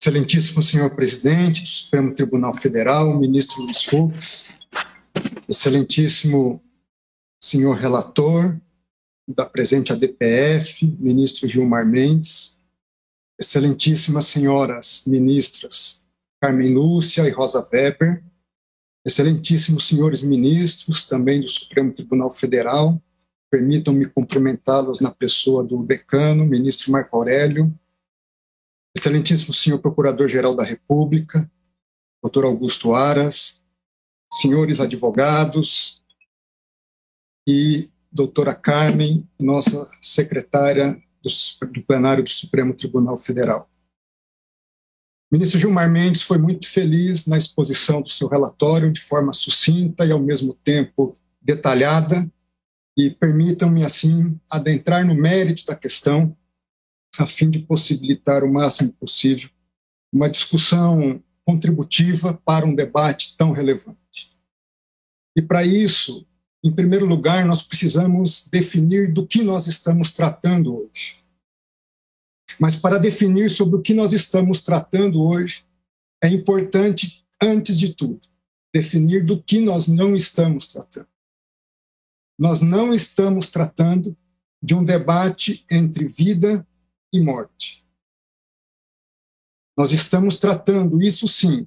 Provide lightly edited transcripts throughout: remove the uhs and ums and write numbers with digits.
Excelentíssimo senhor presidente do Supremo Tribunal Federal, ministro Luiz Fux, excelentíssimo senhor relator da presente ADPF, ministro Gilmar Mendes, excelentíssimas senhoras ministras Carmen Lúcia e Rosa Weber, excelentíssimos senhores ministros também do Supremo Tribunal Federal, permitam-me cumprimentá-los na pessoa do decano, ministro Marco Aurélio, excelentíssimo senhor Procurador-Geral da República, doutor Augusto Aras, senhores advogados e doutora Carmen, nossa secretária do plenário do Supremo Tribunal Federal. O ministro Gilmar Mendes foi muito feliz na exposição do seu relatório de forma sucinta e, ao mesmo tempo, detalhada, e permitam-me, assim, adentrar no mérito da questão, a fim de possibilitar o máximo possível uma discussão contributiva para um debate tão relevante. E para isso, em primeiro lugar, nós precisamos definir do que nós estamos tratando hoje. Mas para definir sobre o que nós estamos tratando hoje, é importante, antes de tudo, definir do que nós não estamos tratando. Nós não estamos tratando de um debate entre vida e morte. Nós estamos tratando, isso sim,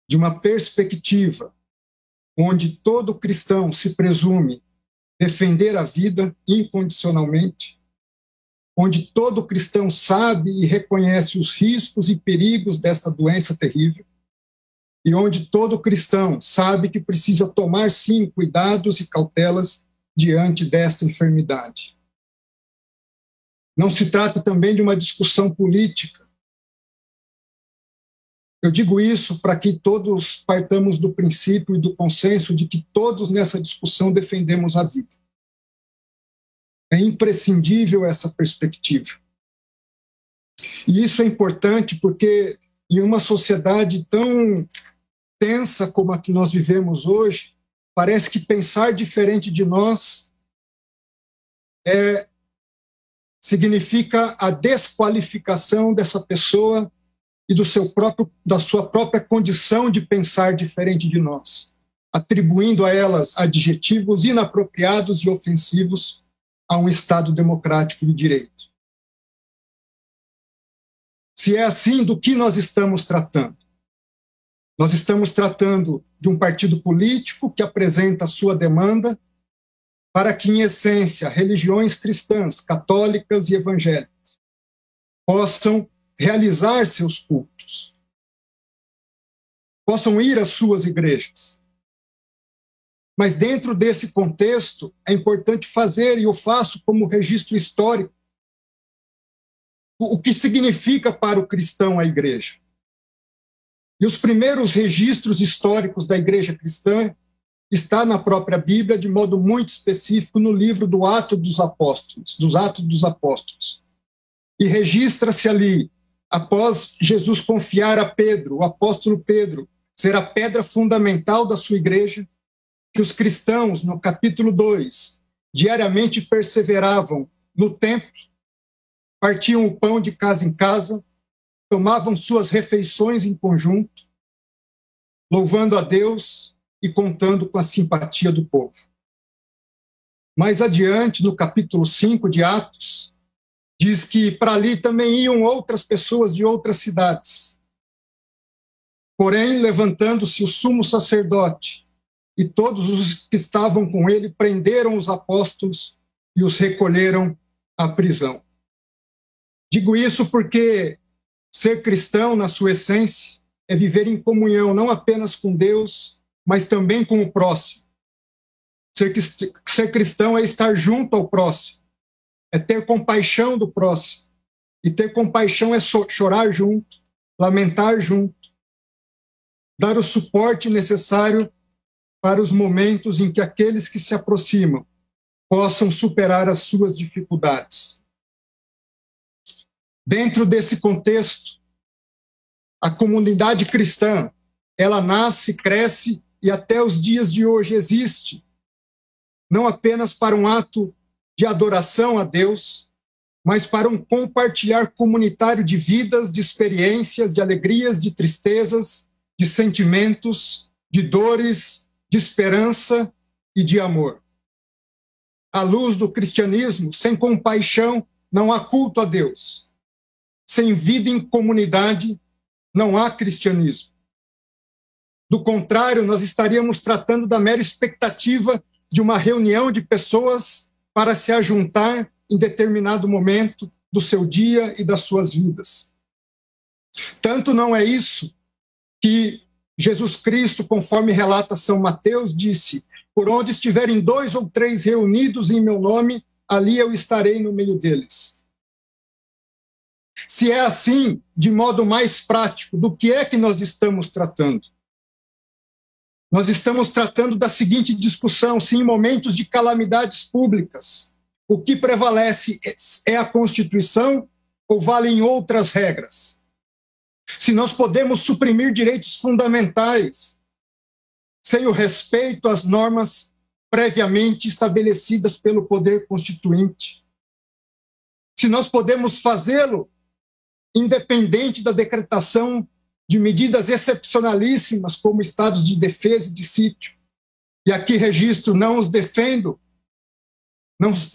de uma perspectiva onde todo cristão se presume defender a vida incondicionalmente, onde todo cristão sabe e reconhece os riscos e perigos desta doença terrível, e onde todo cristão sabe que precisa tomar, sim, cuidados e cautelas diante desta enfermidade. Não se trata também de uma discussão política. Eu digo isso para que todos partamos do princípio e do consenso de que todos nessa discussão defendemos a vida. É imprescindível essa perspectiva. E isso é importante porque, em uma sociedade tão tensa como a que nós vivemos hoje, parece que pensar diferente de nós significa a desqualificação dessa pessoa e da sua própria condição de pensar diferente de nós, atribuindo a elas adjetivos inapropriados e ofensivos a um Estado democrático de direito. Se é assim, do que nós estamos tratando? Nós estamos tratando de um partido político que apresenta a sua demanda para que, em essência, religiões cristãs, católicas e evangélicas possam realizar seus cultos, possam ir às suas igrejas. Mas, dentro desse contexto, é importante fazer, e eu faço como registro histórico, o que significa para o cristão a igreja. E os primeiros registros históricos da igreja cristã está na própria Bíblia, de modo muito específico, no livro dos Atos dos Apóstolos. E registra-se ali, após Jesus confiar a Pedro, o apóstolo Pedro, ser a pedra fundamental da sua igreja, que os cristãos, no capítulo 2, diariamente perseveravam no templo, partiam o pão de casa em casa, tomavam suas refeições em conjunto, louvando a Deus e contando com a simpatia do povo. Mais adiante, no capítulo 5 de Atos, diz que para ali também iam outras pessoas de outras cidades. Porém, levantando-se o sumo sacerdote e todos os que estavam com ele, prenderam os apóstolos e os recolheram à prisão. Digo isso porque ser cristão, na sua essência, é viver em comunhão não apenas com Deus, mas também com o próximo. Ser cristão é estar junto ao próximo, é ter compaixão do próximo. E ter compaixão é chorar junto, lamentar junto, dar o suporte necessário para os momentos em que aqueles que se aproximam possam superar as suas dificuldades. Dentro desse contexto, a comunidade cristã, ela nasce, cresce e até os dias de hoje existe, não apenas para um ato de adoração a Deus, mas para um compartilhar comunitário de vidas, de experiências, de alegrias, de tristezas, de sentimentos, de dores, de esperança e de amor. À luz do cristianismo, sem compaixão, não há culto a Deus. Sem vida em comunidade, não há cristianismo. Do contrário, nós estaríamos tratando da mera expectativa de uma reunião de pessoas para se ajuntar em determinado momento do seu dia e das suas vidas. Tanto não é isso que Jesus Cristo, conforme relata São Mateus, disse: por onde estiverem 2 ou 3 reunidos em meu nome, ali eu estarei no meio deles. Se é assim, de modo mais prático, do que é que nós estamos tratando? Nós estamos tratando da seguinte discussão: se em momentos de calamidades públicas o que prevalece é a Constituição ou valem outras regras? Se nós podemos suprimir direitos fundamentais sem o respeito às normas previamente estabelecidas pelo poder constituinte? Se nós podemos fazê-lo independente da decretação de medidas excepcionalíssimas como estados de defesa e de sítio? E aqui registro, não os defendo,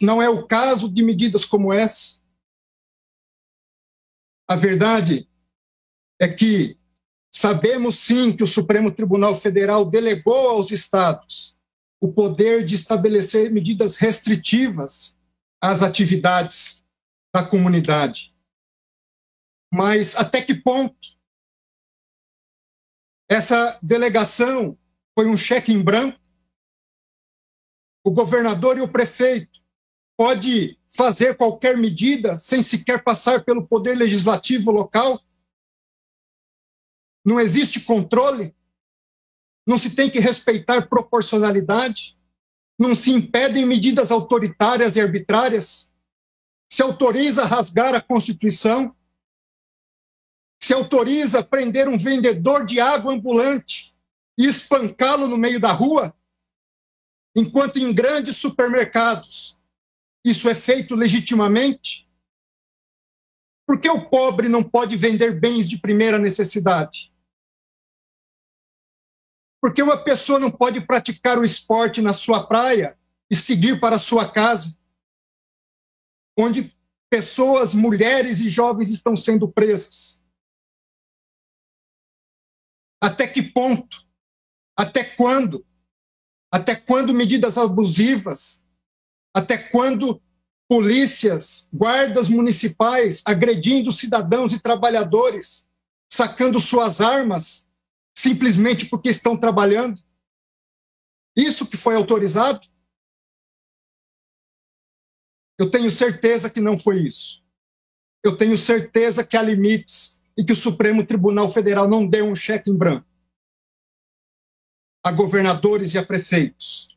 não é o caso de medidas como essa. A verdade é que sabemos sim que o Supremo Tribunal Federal delegou aos estados o poder de estabelecer medidas restritivas às atividades da comunidade. Mas até que ponto essa delegação foi um cheque em branco? O governador e o prefeito pode fazer qualquer medida sem sequer passar pelo poder legislativo local? Não existe controle? Não se tem que respeitar proporcionalidade? Não se impedem medidas autoritárias e arbitrárias? Se autoriza a rasgar a Constituição? Se autoriza a prender um vendedor de água ambulante e espancá-lo no meio da rua? Enquanto em grandes supermercados isso é feito legitimamente? Por que o pobre não pode vender bens de primeira necessidade? Por que uma pessoa não pode praticar o esporte na sua praia e seguir para a sua casa, onde pessoas, mulheres e jovens estão sendo presas? Até que ponto? Até quando? Até quando medidas abusivas? Até quando polícias, guardas municipais agredindo cidadãos e trabalhadores, sacando suas armas simplesmente porque estão trabalhando? Isso que foi autorizado? Eu tenho certeza que não foi isso. Eu tenho certeza que há limites e que o Supremo Tribunal Federal não deu um cheque em branco a governadores e a prefeitos.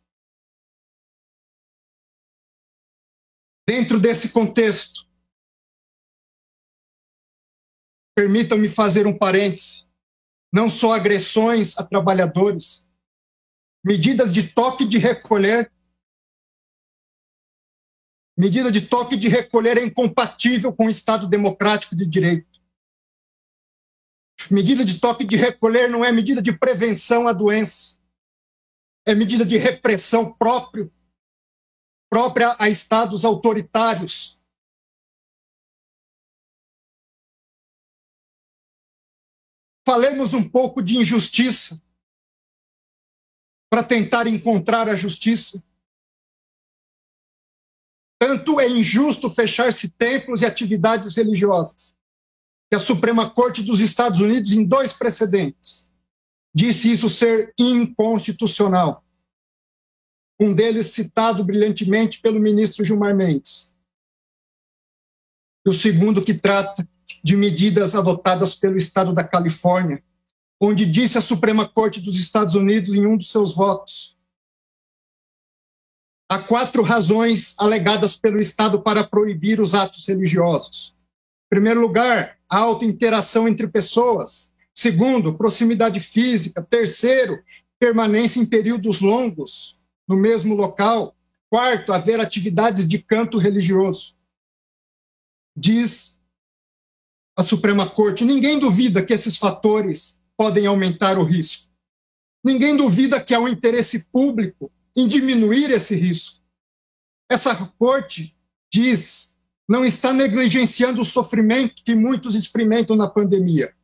Dentro desse contexto, permitam-me fazer um parêntese: não só agressões a trabalhadores, medidas de toque de recolher. Medida de toque de recolher é incompatível com o Estado democrático de direito. Medida de toque de recolher não é medida de prevenção à doença, é medida de repressão própria a estados autoritários. Falemos um pouco de injustiça para tentar encontrar a justiça. Tanto é injusto fechar-se templos e atividades religiosas, que a Suprema Corte dos Estados Unidos, em 2 precedentes, disse isso ser inconstitucional. Um deles citado brilhantemente pelo ministro Gilmar Mendes. E o segundo que trata de medidas adotadas pelo Estado da Califórnia, onde disse a Suprema Corte dos Estados Unidos, em um dos seus votos: há 4 razões alegadas pelo Estado para proibir os atos religiosos. Em primeiro lugar, a alta interação entre pessoas. Segundo, proximidade física. Terceiro, permanência em períodos longos no mesmo local. Quarto, haver atividades de canto religioso. diz a Suprema Corte, ninguém duvida que esses fatores podem aumentar o risco. Ninguém duvida que há um interesse público em diminuir esse risco. Essa Corte diz, não está negligenciando o sofrimento que muitos experimentam na pandemia.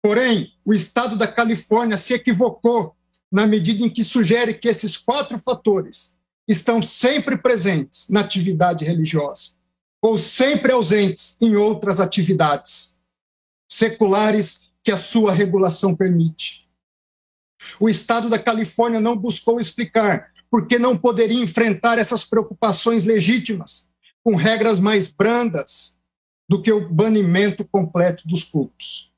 Porém, o Estado da Califórnia se equivocou na medida em que sugere que esses 4 fatores estão sempre presentes na atividade religiosa ou sempre ausentes em outras atividades seculares que a sua regulação permite. O Estado da Califórnia não buscou explicar por que não poderia enfrentar essas preocupações legítimas com regras mais brandas do que o banimento completo dos cultos.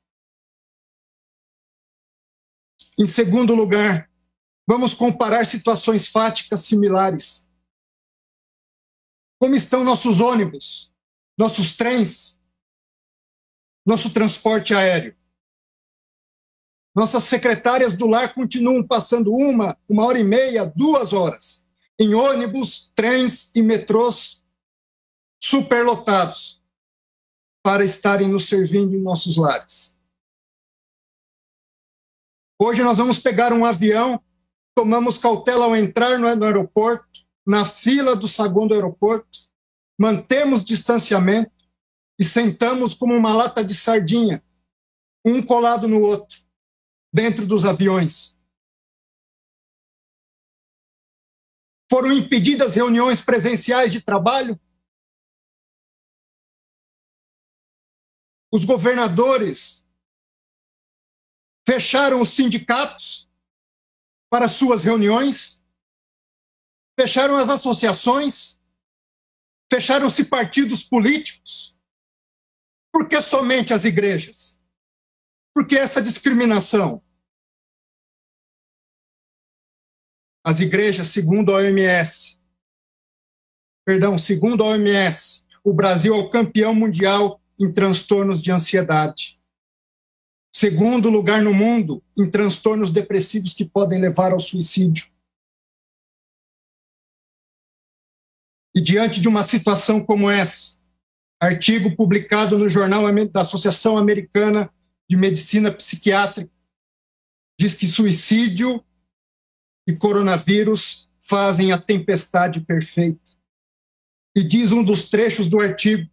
Em segundo lugar, vamos comparar situações fáticas similares. Como estão nossos ônibus, nossos trens, nosso transporte aéreo? Nossas secretárias do lar continuam passando 1h30, 2 horas, em ônibus, trens e metrôs superlotados para estarem nos servindo em nossos lares. Hoje nós vamos pegar um avião, tomamos cautela ao entrar no aeroporto, na fila do saguão do aeroporto, mantemos distanciamento e sentamos como uma lata de sardinha, um colado no outro, dentro dos aviões. Foram impedidas reuniões presenciais de trabalho? Os governadores fecharam os sindicatos para suas reuniões? Fecharam as associações? Fecharam-se partidos políticos? Por que somente as igrejas? Por que essa discriminação? As igrejas, segundo a OMS, o Brasil é o campeão mundial em transtornos de ansiedade. Segundo lugar no mundo em transtornos depressivos que podem levar ao suicídio. E diante de uma situação como essa, artigo publicado no Jornal da Associação Americana de Medicina Psiquiátrica diz que suicídio e coronavírus fazem a tempestade perfeita. E diz um dos trechos do artigo,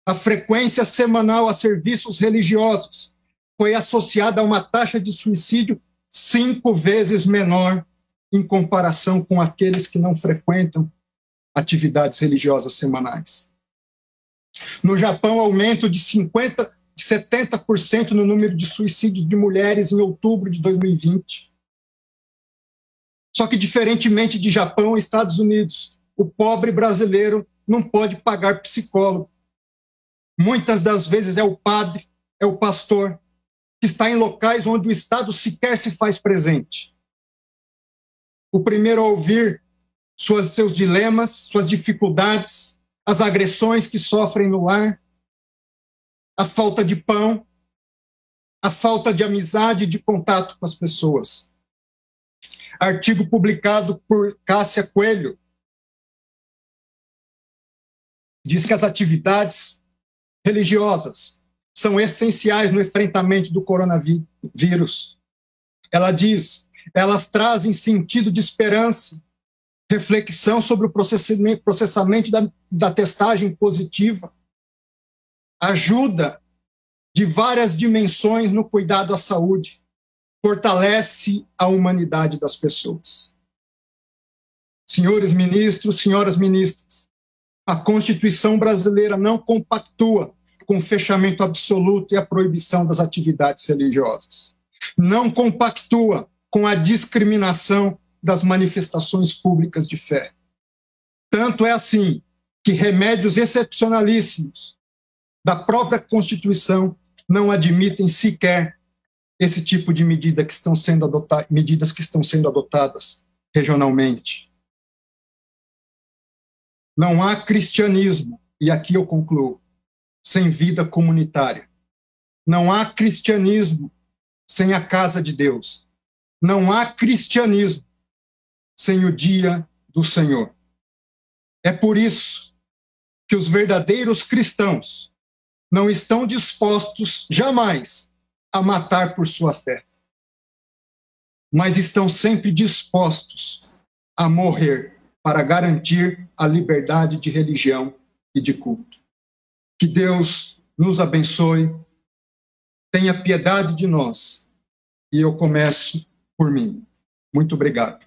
a frequência semanal a serviços religiosos foi associada a uma taxa de suicídio 5 vezes menor em comparação com aqueles que não frequentam atividades religiosas semanais. No Japão, aumento de 70% no número de suicídios de mulheres em outubro de 2020. Só que, diferentemente de Japão e Estados Unidos, o pobre brasileiro não pode pagar psicólogo. Muitas das vezes é o padre, é o pastor, que está em locais onde o Estado sequer se faz presente. O primeiro a ouvir seus dilemas, suas dificuldades, as agressões que sofrem no lar, a falta de pão, a falta de amizade e de contato com as pessoas. Artigo publicado por Cássia Coelho diz que as atividades religiosas são essenciais no enfrentamento do coronavírus. Ela diz, elas trazem sentido de esperança, reflexão sobre o processamento da testagem positiva, ajuda de várias dimensões no cuidado à saúde, fortalece a humanidade das pessoas. Senhores ministros, senhoras ministras, a Constituição brasileira não compactua com o fechamento absoluto e a proibição das atividades religiosas. Não compactua com a discriminação das manifestações públicas de fé. Tanto é assim que remédios excepcionalíssimos da própria Constituição não admitem sequer esse tipo de medidas que estão sendo adotadas regionalmente. Não há cristianismo, e aqui eu concluo, sem vida comunitária. Não há cristianismo sem a casa de Deus. Não há cristianismo sem o dia do Senhor. É por isso que os verdadeiros cristãos não estão dispostos jamais a matar por sua fé, mas estão sempre dispostos a morrer para garantir a liberdade de religião e de culto. Que Deus nos abençoe, tenha piedade de nós, e eu começo por mim. Muito obrigado.